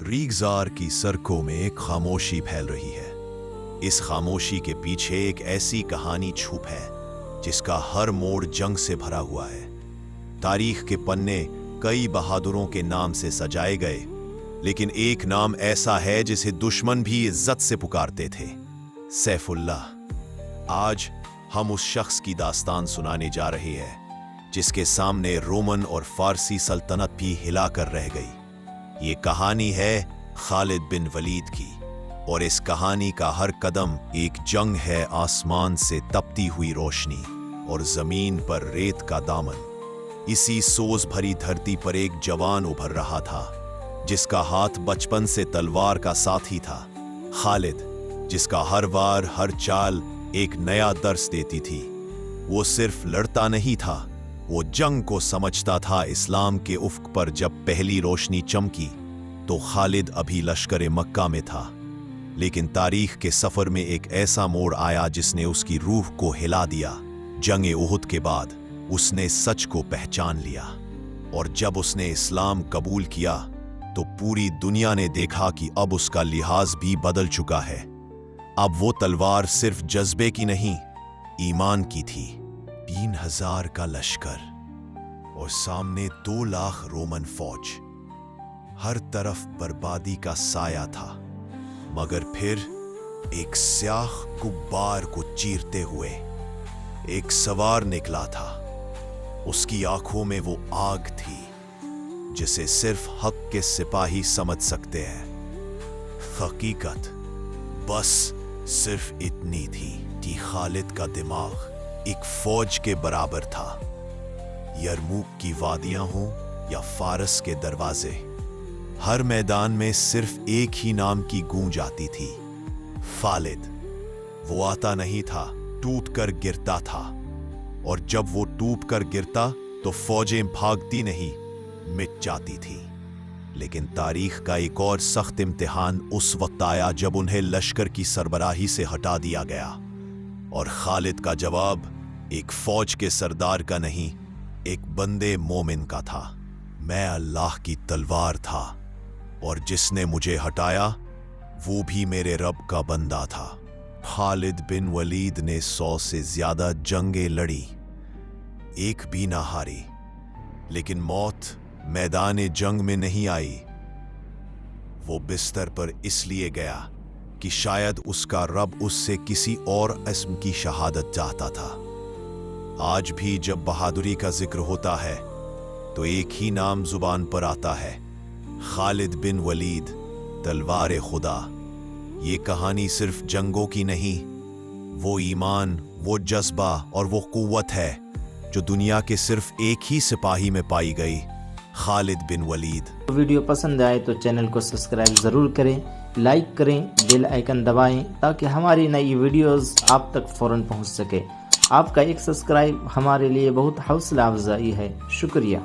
रीगज़ार की सड़कों में एक खामोशी फैल रही है। इस खामोशी के पीछे एक ऐसी कहानी छुप है जिसका हर मोड़ जंग से भरा हुआ है। तारीख के पन्ने कई बहादुरों के नाम से सजाए गए, लेकिन एक नाम ऐसा है जिसे दुश्मन भी इज्जत से पुकारते थे, सैफुल्लाह। आज हम उस शख्स की दास्तान सुनाने जा रहे हैं जिसके सामने रोमन और फारसी सल्तनत भी हिलाकर रह गई। ये कहानी है खालिद बिन वलीद की, और इस कहानी का हर कदम एक जंग है, आसमान से तपती हुई रोशनी और जमीन पर रेत का दामन। इसी सोज भरी धरती पर एक जवान उभर रहा था जिसका हाथ बचपन से तलवार का साथी था। खालिद, जिसका हर वार हर चाल एक नया दर्स देती थी। वो सिर्फ लड़ता नहीं था, वो जंग को समझता था। इस्लाम के उफ्क पर जब पहली रोशनी चमकी तो खालिद अभी लश्कर मक्का में था, लेकिन तारीख के सफर में एक ऐसा मोड़ आया जिसने उसकी रूह को हिला दिया। जंग उहुद के बाद उसने सच को पहचान लिया, और जब उसने इस्लाम कबूल किया तो पूरी दुनिया ने देखा कि अब उसका लिहाज भी बदल चुका है। अब वो तलवार सिर्फ जज्बे की नहीं, ईमान की थी। 3000 का लश्कर और सामने 2 लाख रोमन फौज, हर तरफ बर्बादी का साया था। मगर फिर एक स्याह गुब्बार को चीरते हुए एक सवार निकला था। उसकी आंखों में वो आग थी जिसे सिर्फ हक के सिपाही समझ सकते हैं। हकीकत बस सिर्फ इतनी थी कि खालिद का दिमाग एक फौज के बराबर था। यरमूक की वादियां हों या फारस के दरवाजे, हर मैदान में सिर्फ एक ही नाम की गूंज आती थी, खालिद। वो आता नहीं था, टूट कर गिरता था, और जब वो टूट कर गिरता तो फौजें भागती नहीं, मिट जाती थी। लेकिन तारीख का एक और सख्त इम्तिहान उस वक्त आया जब उन्हें लश्कर की सरबराही से हटा दिया गया, और खालिद का जवाब एक फौज के सरदार का नहीं, एक बंदे मोमिन का था। मैं अल्लाह की तलवार था, और जिसने मुझे हटाया वो भी मेरे रब का बंदा था। खालिद बिन वलीद ने 100 से ज्यादा जंगें लड़ी, एक भी ना हारी, लेकिन मौत मैदान जंग में नहीं आई। वो बिस्तर पर इसलिए गया कि शायद उसका रब उससे किसी और इस्म की शहादत चाहता था। आज भी जब बहादुरी का जिक्र होता है तो एक ही नाम जुबान पर आता है, खालिद बिन वलीद, तलवार खुदा। ये कहानी सिर्फ जंगों की नहीं, वो ईमान, वो जज्बा और वो कुव्वत है जो दुनिया के सिर्फ एक ही सिपाही में पाई गई, खालिद बिन वलीद। वीडियो पसंद आए तो चैनल को सब्सक्राइब ज़रूर करें, लाइक करें, बेल आइकन दबाएं ताकि हमारी नई वीडियोस आप तक फ़ौरन पहुंच सके। आपका एक सब्सक्राइब हमारे लिए बहुत हौसला अफजाई है। शुक्रिया।